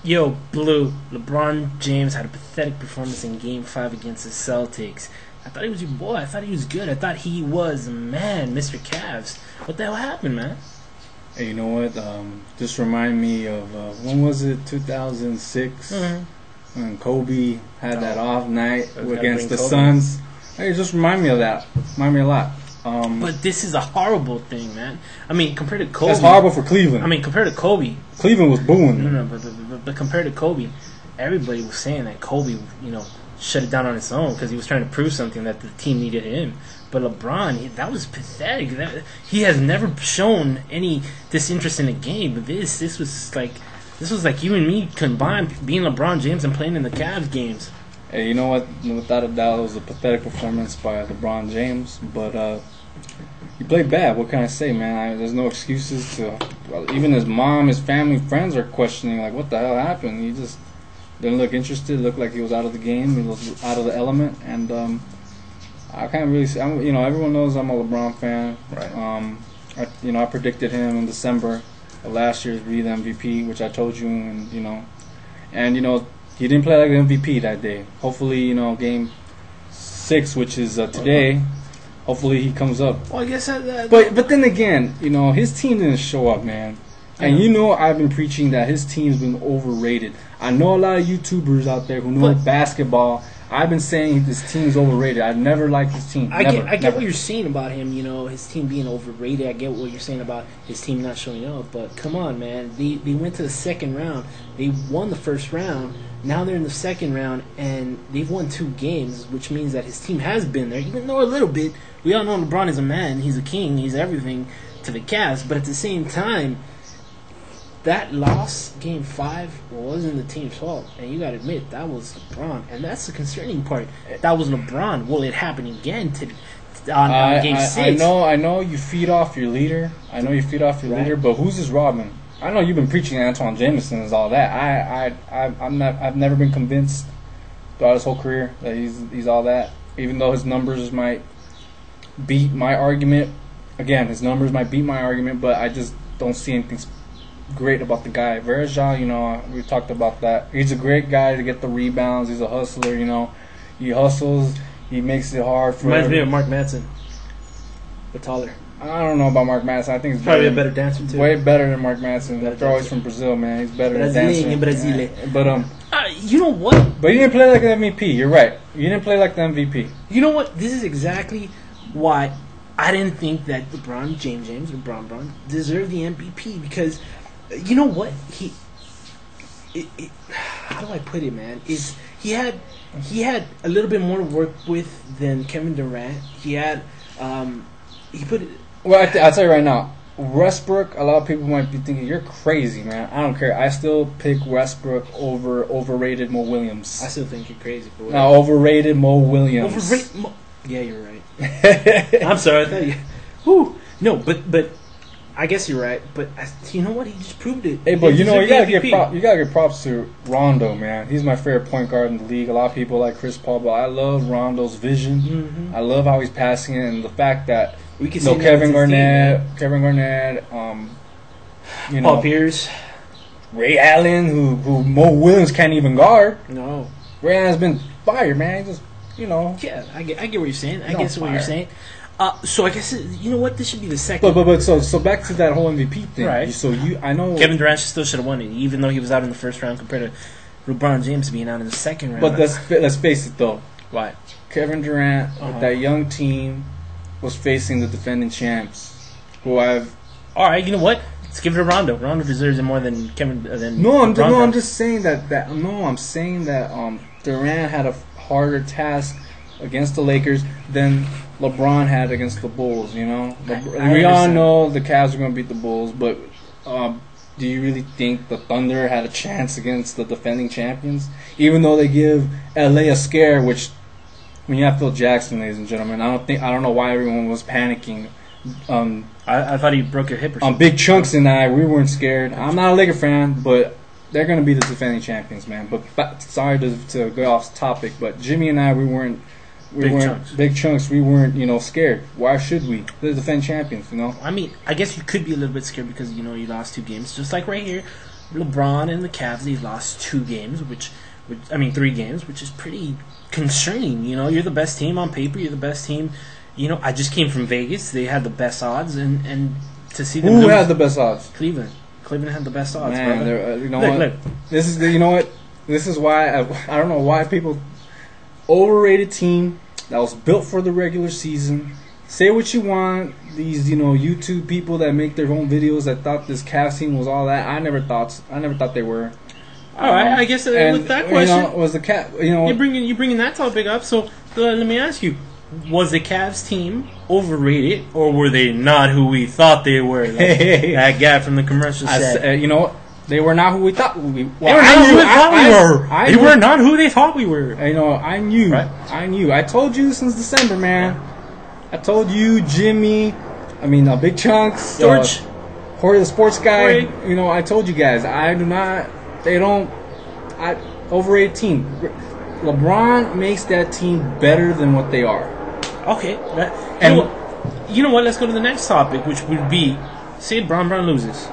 Yo, Blue, LeBron James had a pathetic performance in Game 5 against the Celtics. I thought he was your boy. I thought he was good. I thought he was, man, Mr. Cavs. What the hell happened, man? Hey, you know what? Just remind me of, when was it, 2006? When Kobe had that off night against the Suns. Hey, just remind me of that. Remind me a lot. But this is a horrible thing, man. I mean, compared to Kobe. That's horrible for Cleveland. I mean, compared to Kobe. Cleveland was booing. No, but compared to Kobe, everybody was saying that Kobe, shut it down on his own because he was trying to prove something that the team needed him. But LeBron, that was pathetic. He has never shown any disinterest in the game. But this was like you and me combined, being LeBron James and playing in the Cavs games. Hey, you know what? Without a doubt, it was a pathetic performance by LeBron James. But he played bad. What can I say, man? There's no excuses even his mom, his family, friends are questioning, like, what the hell happened? He just didn't look interested. Looked like he was out of the game. He was out of the element. And I can't really say. Everyone knows I'm a LeBron fan. Right. I predicted him in December of last year to be the MVP, which I told you, and he didn't play like the MVP that day. Hopefully, Game 6, which is today. Hopefully he comes up. Well, I guess But then again, his team didn't show up, man. And I've been preaching that his team's been overrated. I know a lot of YouTubers out there who know basketball. I've been saying this team's overrated. I've never liked this team. I get what you're saying about him, his team being overrated. I get what you're saying about his team not showing up. But come on, man. They went to the second round. They won the first round. Now they're in the second round, and they've won 2 games, which means that his team has been there, even though a little bit. We all know LeBron is a man. He's a king. He's everything to the Cavs. But at the same time, that loss, Game 5, wasn't the team's fault. And you got to admit, that was LeBron. And that's the concerning part. That was LeBron. Will it happen again on Game 6? I know you feed off your leader. Leader, but who's his Robin? I know you've been preaching Antoine Jameson and all that. I've never been convinced throughout his whole career that he's all that. Even though his numbers might beat my argument. Again, his numbers might beat my argument, but I just don't see anything great about the guy. Verja, we talked about that. He's a great guy to get the rebounds. He's a hustler, He hustles. He makes it hard for. Reminds me of Mark Madsen, but taller. I don't know about Mark Madsen. I think he's probably a better dancer too. Way better than Mark Madsen. They're always from Brazil, man. He's better than dancing. Brazil. Yeah. But you know what? But he didn't play like the MVP. You're right. You didn't play like the MVP. You know what? This is exactly why I didn't think that LeBron James deserved the MVP, because you know what? How do I put it, man? He had a little bit more to work with than Kevin Durant. He put it. Well, I'll tell you right now, Westbrook, a lot of people might be thinking, you're crazy, man. I don't care. I still pick Westbrook over overrated Mo Williams. I still think you're crazy. No, overrated Mo Williams. Yeah, you're right. I'm sorry. I thought you. Whew. No, but I guess you're right. But you know what? He just proved it. Hey, but you gotta give props to Rondo, man. He's my favorite point guard in the league. A lot of people like Chris Paul, but I love Rondo's vision. Mm-hmm. I love how he's passing it, and the fact that we can Kevin Garnett, Paul Pierce, Ray Allen, who Mo Williams can't even guard. No, Ray Allen's been fired, man. Just Yeah, I get what you're saying. I guess what you're saying. So I guess you know what, this should be the second. But so back to that whole MVP thing. Right. So I know Kevin Durant still should have won it, even though he was out in the first round compared to LeBron James being out in the second round. But let's face it though. Why? Kevin Durant with that young team was facing the defending champs, who I've. All right, you know what? Let's give it to Rondo. Rondo deserves it more than Kevin. I'm just saying that. I'm saying that Durant had a harder task against the Lakers than LeBron had against the Bulls. We all know the Cavs are going to beat the Bulls, but do you really think the Thunder had a chance against the defending champions? Even though they give LA a scare, which when you have Phil Jackson, ladies and gentlemen, I don't know why everyone was panicking. I thought he broke your hip or something. Big Chunks and I, we weren't scared. I'm not a Laker fan, but they're going to be the defending champions, man. But sorry to go off topic, but Jimmy and I, we weren't big chunks. We weren't, scared. Why should we? They're the defending champions, I mean, I guess you could be a little bit scared because you lost 2 games, just like right here. LeBron and the Cavs, they've lost 2 games, which 3 games, which is pretty concerning. You know, you're the best team on paper. You're the best team. You know, I just came from Vegas. They had the best odds, and to see them Who lose, had the best odds? Cleveland. Cleveland had the best odds, Man, brother. you know Look, what? look. This is you know what? This is why I don't know why people overrated team that was built for the regular season. Say what you want. These YouTube people that make their own videos that thought this Cavs team was all that. I never thought they were. All right, I guess with that question, was the Cat? you're bringing that topic up. So let me ask you: was the Cavs team overrated, or were they not who we thought they were? Like that guy from the commercial said. You know what? They were not who we thought we were. They were not who we thought we were. They were not who they thought we were. I knew. Right? I knew. I told you since December, man. I told you, Jimmy. Big Chunks, George, Corey the sports guy. Corey. I told you guys. They don't. Overrated team. LeBron makes that team better than what they are. Okay. You know what? Let's go to the next topic, which would be, say Bron loses.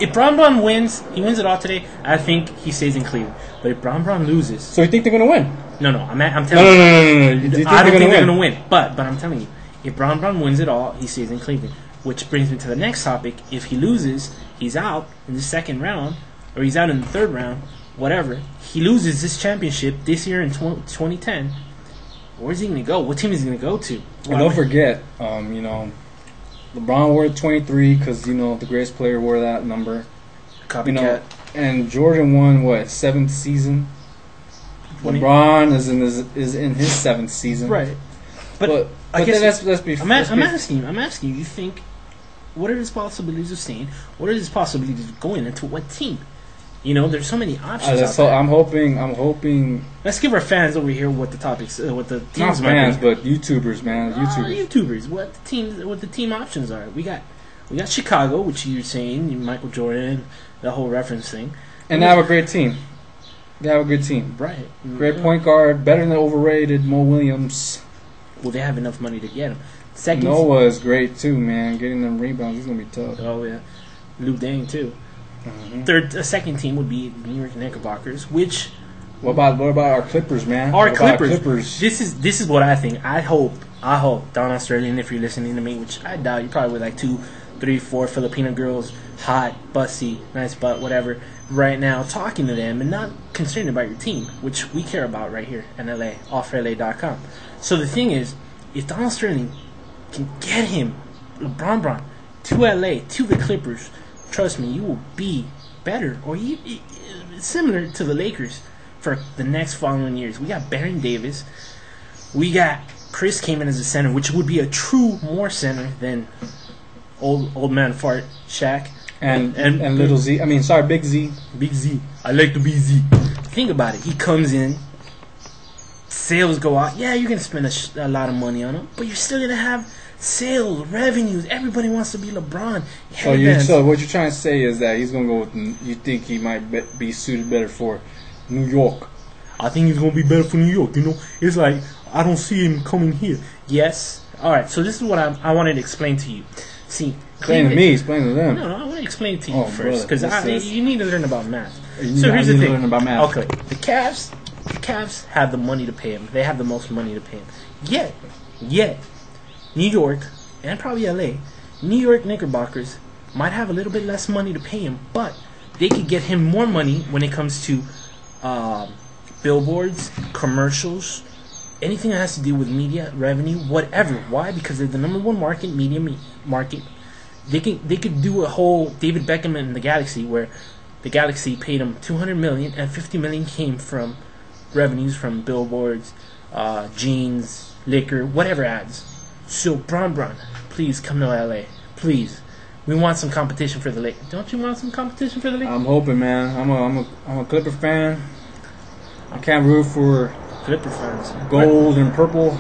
If Bron wins, he wins it all today. I think he stays in Cleveland. But if Bron loses, so you think they're gonna win? No. I'm telling you. No. I don't think they're gonna win. But I'm telling you, if Bron wins it all, he stays in Cleveland. Which brings me to the next topic. If he loses, he's out in the second round, or he's out in the third round, whatever. He loses this championship this year in 2010. Where's he gonna go? What team is he gonna go to? And don't forget, LeBron wore 23 because the greatest player wore that number. Copycat. And Jordan won 7th season. 20. LeBron is in his 7th season. Right. But I guess let's be. I'm asking you. You think? What are his possibilities of staying? What are his possibilities of going into what team? There's so many options out there. I'm hoping. Let's give our fans over here what the topics, what the teams. Not fans, but YouTubers, man. YouTubers. What the team options are? We got Chicago, which you're saying Michael Jordan, the whole reference thing, and they have a great team. They have a good team, right? Great point guard, better than the overrated Mo Williams. Well, they have enough money to get him. Second, Noah is great too, man. Getting them rebounds, he's gonna be tough. Oh yeah, Luke Dang too. Mm-hmm. Second team would be New York Knickerbockers. Which, what about our Clippers, man? Our Clippers. This is what I think. I hope Don Australian, if you're listening to me, which I doubt, you probably with like 2, 3, 4 Filipino girls, hot, bussy, nice butt, whatever, right now, talking to them and not concerned about your team, which we care about right here in LA, offla.com. So the thing is, if Don Australian can get him, LeBron, to LA, to the Clippers, trust me, you will be better, or similar to the Lakers for the next following years. We got Baron Davis. We got Chris came in as a center, which would be a true more center than old man fart Shaq. And little Z. Big Z. Big Z. I like to be Z. Think about it. He comes in. Sales go out. Yeah, you're going to spend a lot of money on him, but you're still going to have sales, revenues. Everybody wants to be LeBron. So what you're trying to say is that he's going to go with, you think he might be suited better for New York? I think he's going to be better for New York. It's like, I don't see him coming here. Yes. All right, so this is what I wanted to explain to you. See, explain to me, explain to them. No, I want to explain it to you first, because you need to learn about math. Here's the thing. Learn about math. Okay, the Cavs have the money to pay him. They have the most money to pay him. Yet, New York, and probably LA, New York Knickerbockers might have a little bit less money to pay him, but they could get him more money when it comes to billboards, commercials, anything that has to do with media, revenue, whatever. Why? Because they're the number one media market. They could do a whole David Beckham and the Galaxy, where the Galaxy paid him $200 million and $50 million came from revenues from billboards, jeans, liquor, whatever ads. So Bron, please come to LA, please. We want some competition for the Lakers. Don't you want some competition for the Lakers? I'm hoping, man. I'm a Clipper fan. I can't root for Clipper fans. gold and purple.